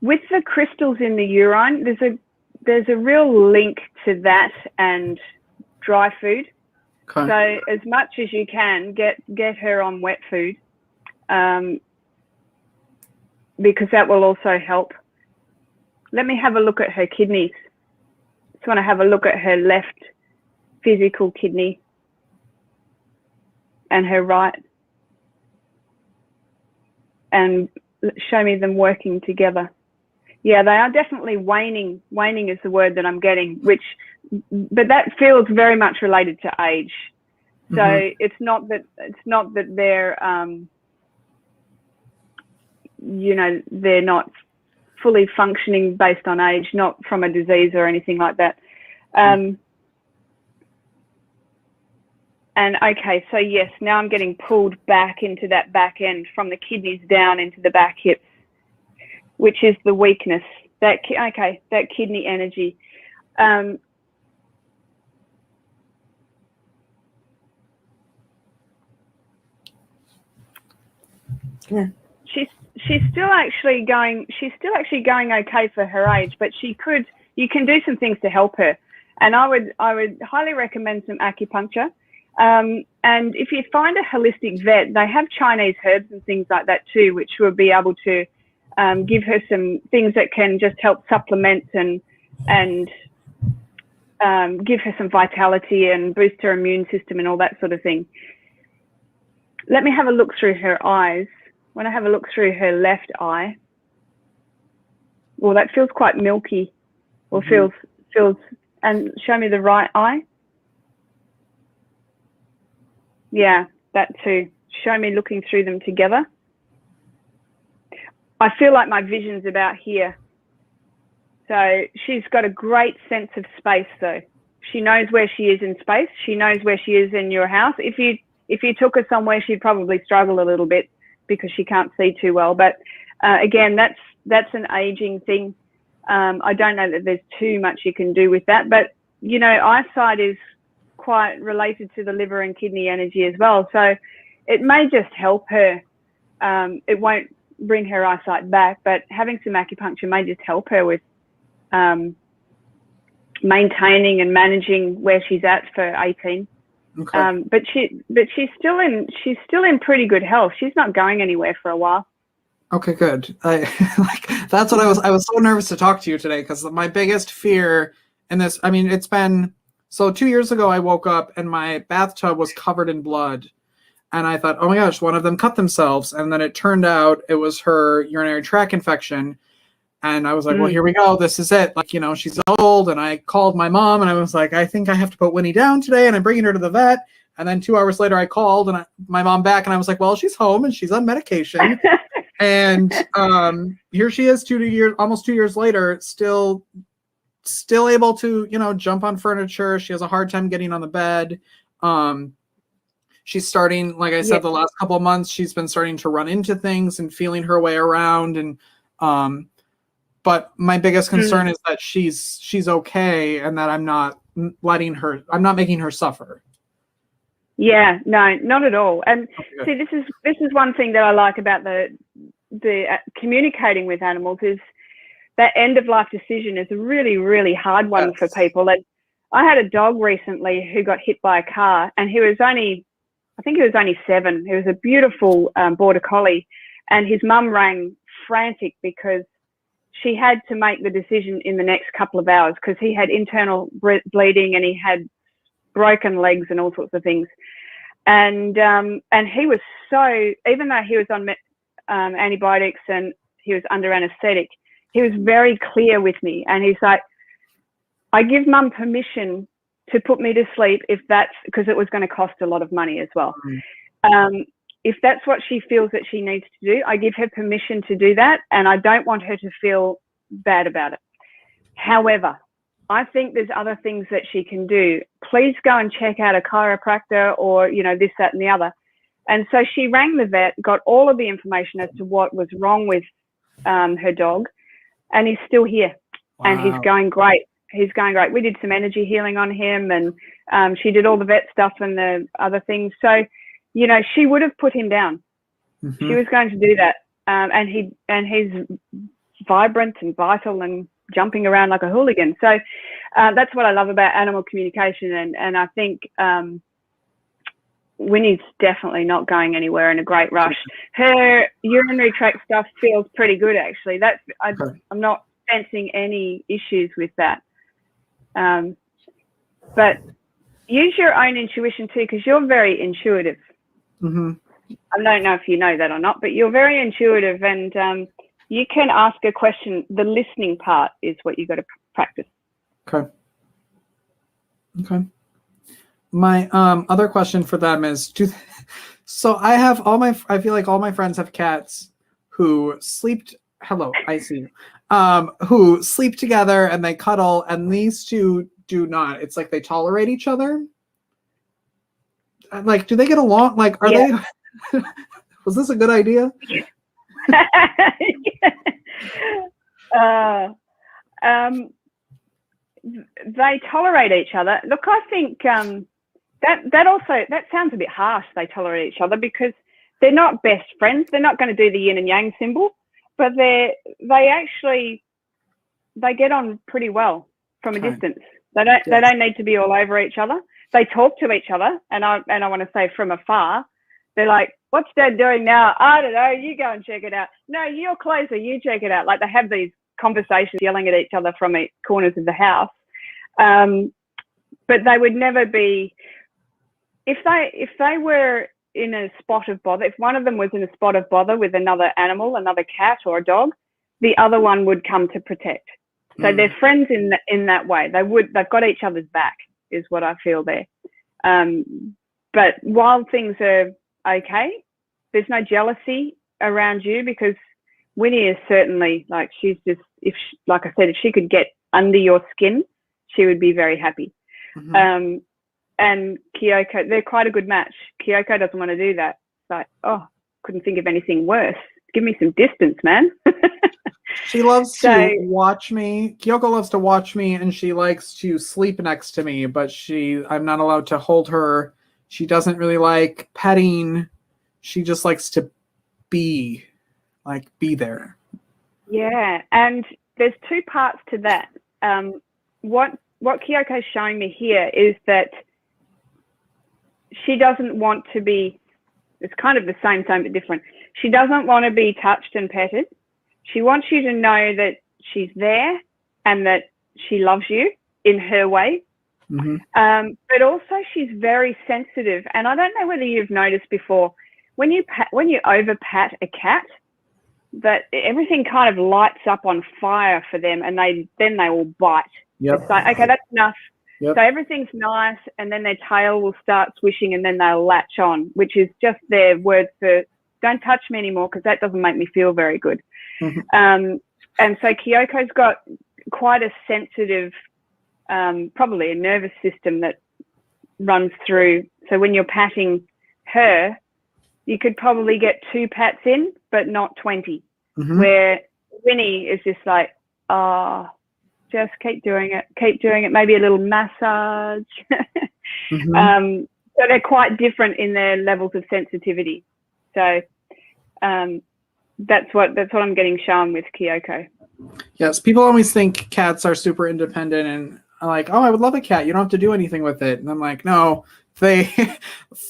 With the crystals in the urine, there's a real link to that and dry food. okay. So as much as you can, get her on wet food, because that will also help. Let me have a look at her kidneys. Just want to have a look at her left physical kidney and her right, and show me them working together. Yeah, they are definitely waning. Waning is the word that I'm getting, but that feels very much related to age. So it's not that they're they're not fully functioning based on age, not from a disease or anything like that. And okay, so yes, now I'm getting pulled back into that back end from the kidneys down into the back hips, which is the weakness. That kidney energy. Yeah. She's still actually going okay for her age, but you can do some things to help her. And I would highly recommend some acupuncture. And if you find a holistic vet, they have Chinese herbs and things like that too, which will be able to give her some things that can just help supplement and give her some vitality and boost her immune system and all that sort of thing. Let me have a look through her eyes. When I have a look through her left eye, well, that feels quite milky, or feels, and show me the right eye. Yeah, that too. Show me looking through them together. I feel like my vision's about here. So she's got a great sense of space though. She knows where she is in space. She knows where she is in your house. If you took her somewhere, she'd probably struggle a little bit because she can't see too well. But again, that's an aging thing. I don't know that there's too much you can do with that, but you know, eyesight is quite related to the liver and kidney energy as well. So it may just help her. It won't bring her eyesight back, but having some acupuncture may just help her with maintaining and managing where she's at for 18. Okay. But she's still in pretty good health. She's not going anywhere for a while. Okay, good. That's what I was so nervous to talk to you today, because my biggest fear in this, I mean, it's been, so 2 years ago I woke up and my bathtub was covered in blood. And I thought, oh my gosh, one of them cut themselves. And then it turned out it was her urinary tract infection. And I was like, well, here we go. This is it. Like, she's old. And I called my mom and I was like, I think I have to put Winnie down today and I'm bringing her to the vet. And then 2 hours later I called and my mom back and I was like, well, she's home and she's on medication. And here she is almost 2 years later, still able to, jump on furniture. She has a hard time getting on the bed. She's starting, like I said, the last couple of months, she's been starting to run into things and feeling her way around. And, but my biggest concern is that she's okay and that I'm not making her suffer. Yeah, no, not at all. And see, this is one thing that I like about the communicating with animals is that end of life decision is a really, really hard one for people. And I had a dog recently who got hit by a car, and he was only 7. He was a beautiful border collie, and his mum rang frantic because she had to make the decision in the next couple of hours because he had internal bleeding and he had broken legs and all sorts of things. And he was so, even though he was on antibiotics and he was under anesthetic, he was very clear with me. And he's like, I give mum permission to put me to sleep if that's, because it was going to cost a lot of money as well. If that's what she feels that she needs to do, I give her permission to do that. And I don't want her to feel bad about it. However, I think there's other things that she can do. Please go and check out a chiropractor or, this, that, and the other. And so she rang the vet, got all of the information as to what was wrong with her dog, and he's still here. Wow. And he's going great. He's going great. We did some energy healing on him, and she did all the vet stuff and the other things. So, she would have put him down. She was going to do that. And he's vibrant and vital and jumping around like a hooligan. So that's what I love about animal communication. And I think Winnie's definitely not going anywhere in a great rush. Her urinary tract stuff feels pretty good, actually. I'm not sensing any issues with that. But use your own intuition too, because you're very intuitive. I don't know if you know that or not, but you're very intuitive, and you can ask a question. The listening part is what you got to practice. Okay. My other question for them is, so I feel like all my friends have cats who sleep. Hello, I see you. Who sleep together and they cuddle, and these two do not. It's like they tolerate each other. Like, do they get along? Like, are they? Was this a good idea? They tolerate each other. Look, I think that sounds a bit harsh. They tolerate each other because they're not best friends. They're not going to do the yin and yang symbol, but they get on pretty well from a distance. They don't need to be all over each other. They talk to each other, and I want to say from afar, they're like, what's Dad doing now? I don't know. You go and check it out. No, you're closer. You check it out. Like, they have these conversations yelling at each other from corners of the house. But they would never be, if they were in a spot of bother, if one of them was in a spot of bother with another animal, another cat or a dog, the other one would come to protect. So they're friends in that way. They've got each other's back, is what I feel there. But while things are okay, there's no jealousy around you, because Winnie is certainly, like, she's just, like I said, if she could get under your skin, she would be very happy. And Kyoko, they're quite a good match. Kyoko doesn't want to do that. It's like, oh, couldn't think of anything worse. Give me some distance, man. She loves to watch me. Kyoko loves to watch me, and she likes to sleep next to me, but I'm not allowed to hold her. She doesn't really like petting. She just likes to be there. Yeah, and there's two parts to that. What Kyoko's showing me here is that she doesn't want to be, it's kind of the same but different. She doesn't want to be touched and petted. She wants you to know that she's there and that she loves you in her way. But also she's very sensitive. And I don't know whether you've noticed before, when you over pat a cat, that everything kind of lights up on fire for them, and then they will bite. Yep. It's like, okay, that's enough. Yep. So everything's nice, and then their tail will start swishing, and then they'll latch on, which is just their word for don't touch me anymore, because that doesn't make me feel very good. And so Kyoko's got quite a sensitive, probably a nervous system that runs through. So when you're patting her, you could probably get 2 pats in, but not 20. Where Winnie is just like, just keep doing it, maybe a little massage. So they're quite different in their levels of sensitivity. So that's what I'm getting shown with Kyoko. Yes, people always think cats are super independent and are like, oh, I would love a cat. You don't have to do anything with it. And I'm like, no, they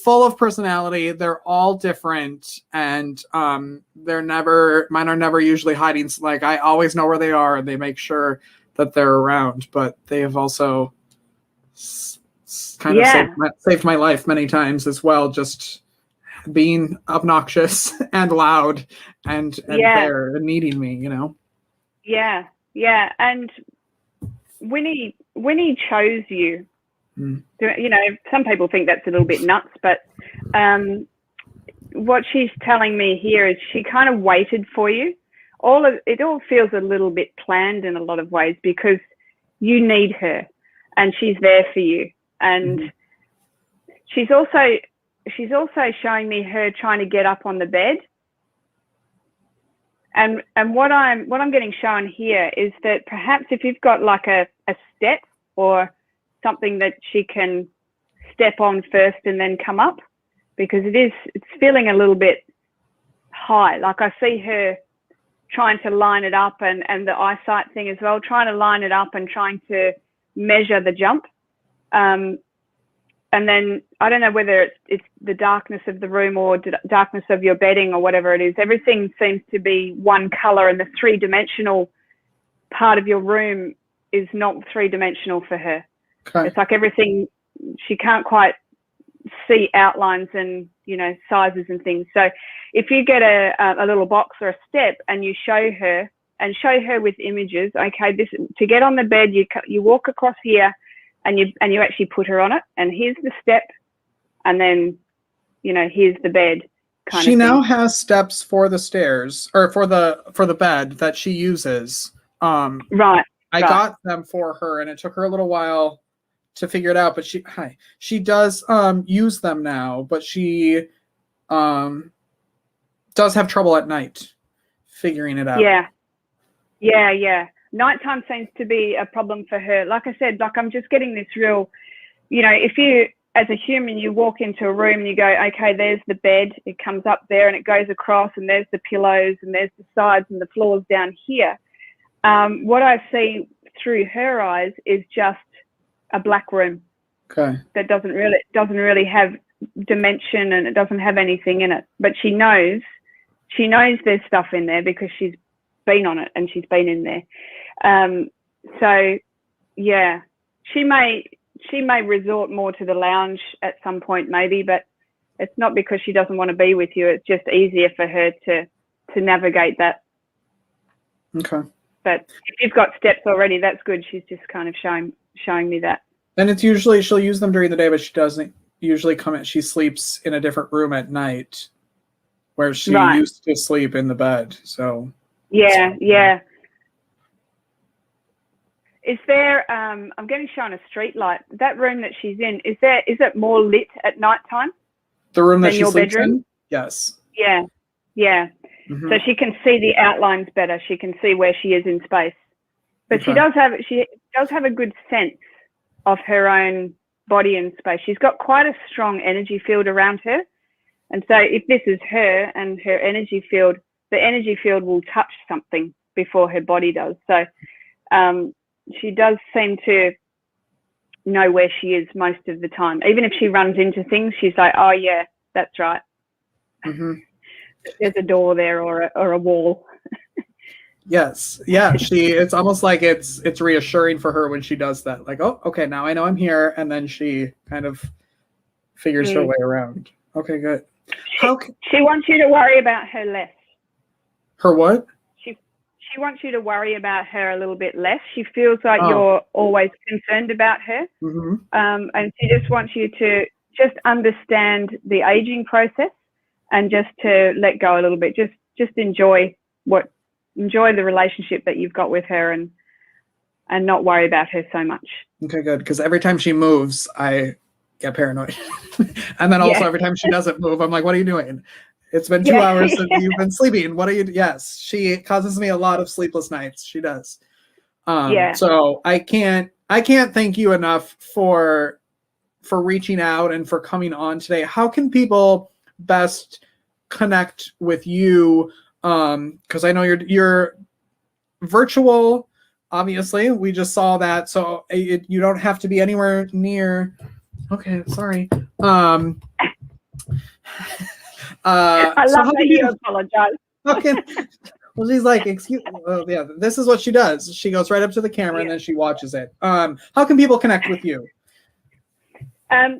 full of personality. They're all different, and mine are never usually hiding. Like, I always know where they are, and they make sure that they're around. But they have also kind of saved my life many times as well, just being obnoxious and loud and there and needing me, you know. Yeah, and Winnie chose you. You know, some people think that's a little bit nuts, but what she's telling me here is she kind of waited for you. It all feels a little bit planned in a lot of ways, because you need her, and she's there for you. And she's also showing me her trying to get up on the bed. And what I'm getting shown here is that perhaps if you've got like a step or something that she can step on first and then come up, because it's feeling a little bit high. Like, I see her trying to line it up, and the eyesight thing as well, trying to line it up and trying to measure the jump. And then I don't know whether it's the darkness of the room or darkness of your bedding or whatever it is. Everything seems to be one color, and the 3-dimensional part of your room is not 3-dimensional for her. Okay. It's like everything, she can't quite see outlines and, you know, sizes and things. So if you get a little box or a step and you show her with images, okay, this, to get on the bed, you walk across here, and you actually put her on it, and here's the step, and then, you know, here's the bed. She now has steps for the stairs, or for the bed that she uses. Right. I got them for her, and it took her a little while to figure it out, but she does use them now, but she does have trouble at night figuring it out. Yeah. Nighttime seems to be a problem for her. Like I said, I'm just getting this real, you know, if you, as a human, you walk into a room and you go, okay, there's the bed, it comes up there and it goes across, and there's the pillows and there's the sides and the floors down here. What I see through her eyes is just a black room. Okay. That doesn't really have dimension, and it doesn't have anything in it. But she knows there's stuff in there because she's been on it and she's been in there. So yeah, she may resort more to the lounge at some point maybe, but it's not because she doesn't want to be with you. It's just easier for her to navigate that. Okay. But if you've got steps already, that's good. She's just kind of showing me that. And it's usually, she'll use them during the day, but she doesn't usually come in. She sleeps in a different room at night where she used to sleep in the bed. So yeah. Is there, I'm getting shown a street light. That room that she's in, is it more lit at nighttime? The room that she sleeps in? Yes. Yeah. Mm-hmm. So she can see the outlines better. She can see where she is in space. But she does have a good sense of her own body in space. She's got quite a strong energy field around her. And so if this is her and her energy field, the energy field will touch something before her body does. So she does seem to know where she is most of the time. Even if she runs into things, she's like, oh yeah, that's right. Mm-hmm. There's a door there or a wall. Yes. Yeah. It's almost like it's reassuring for her when she does that. Like, oh, okay, now I know I'm here. And then she kind of figures her way around. Okay, good. She wants you to worry about her less. Her what? She wants you to worry about her a little bit less. She feels like you're always concerned about her. Mm-hmm. And she just wants you to just understand the aging process and just to let go a little bit. Just enjoy the relationship that you've got with her and not worry about her so much. Okay, good. Because every time she moves, I get paranoid. And then also every time she doesn't move, I'm like, what are you doing? It's been 2 hours since you've been sleeping. What are you? Yes, she causes me a lot of sleepless nights. She does. So I can't thank you enough for reaching out and for coming on today. How can people best connect with you? Because I know you're virtual. Obviously, we just saw that. So you don't have to be anywhere near. Okay, sorry. I love that you apologize. Okay. Well, she's like, excuse. Yeah, this is what she does. She goes right up to the camera and then she watches it. How can people connect with you?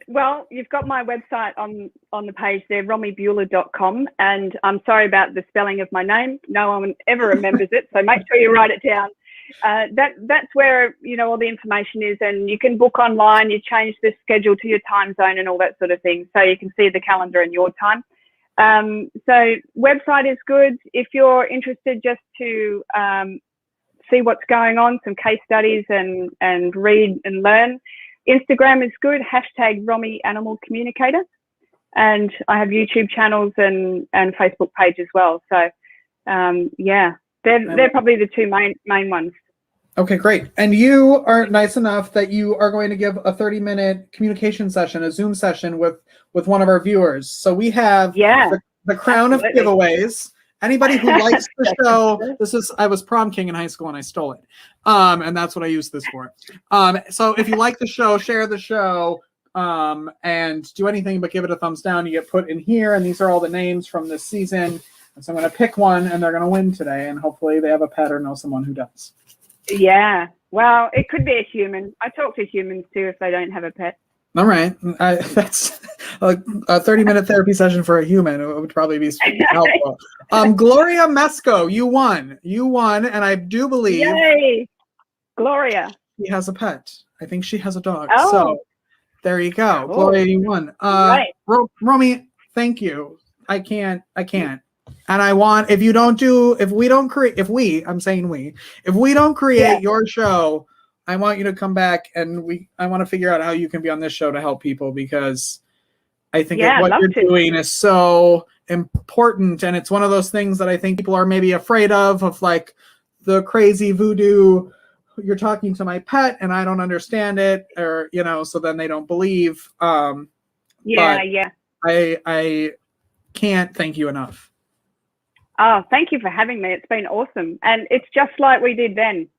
Well, you've got my website on the page there, rommiebuhler.com, and I'm sorry about the spelling of my name. No one ever remembers it, so make sure you write it down. That's where all the information is, and you can book online. You change the schedule to your time zone and all that sort of thing, so you can see the calendar in your time. So website is good if you're interested just to see what's going on, some case studies and read and learn. Instagram is good, #RommieAnimalCommunicator, and I have YouTube channels and Facebook page as well. So they're probably the two main ones. Okay, great. And you are nice enough that you are going to give a 30-minute communication session, a Zoom session with one of our viewers. So we have the crown of giveaways. Anybody who likes the show, I was prom king in high school and I stole it. And that's what I use this for. So if you like the show, share the show, and do anything but give it a thumbs down. You get put in here, and these are all the names from this season. And so I'm going to pick one, and they're going to win today, and hopefully they have a pet or know someone who does. Yeah. Well, it could be a human. I talk to humans too if they don't have a pet. All right. That's a 30-minute therapy session for a human. It would probably be helpful. Gloria Mesco, you won. And I do believe Yay! Gloria. She has a pet. I think she has a dog. Oh. So there you go. Cool. Gloria, you won. Right. Rommie, thank you. I can't. And I want, if we don't create your show, I want you to come back and I want to figure out how you can be on this show to help people, because I think what you're doing is so important. And it's one of those things that I think people are maybe afraid of like the crazy voodoo, you're talking to my pet and I don't understand it, or, so then they don't believe. I can't thank you enough. Oh, thank you for having me. It's been awesome. And it's just like we did then,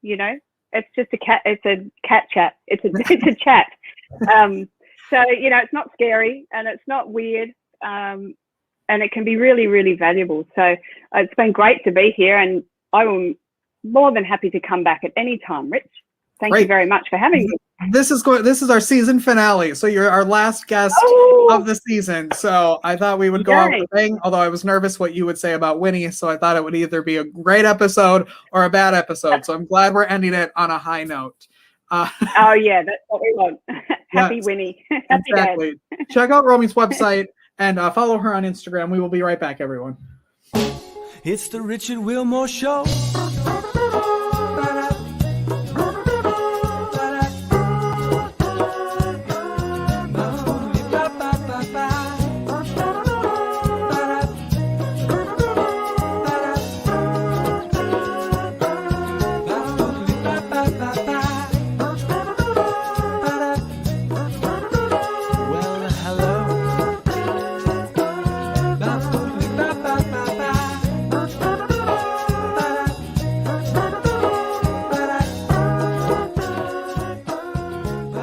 it's just a cat chat. It's a chat. So, it's not scary and it's not weird. And it can be really, really valuable. So it's been great to be here, and I'm more than happy to come back at any time, Rich. Thank you very much for having me. This is our season finale. So you're our last guest of the season. So I thought we would go out with a bang, although I was nervous what you would say about Winnie. So I thought it would either be a great episode or a bad episode. So I'm glad we're ending it on a high note. That's what we want. Happy Winnie. Happy exactly. Check out Rommie's website and follow her on Instagram. We will be right back, everyone. It's the Richard Wilmore Show.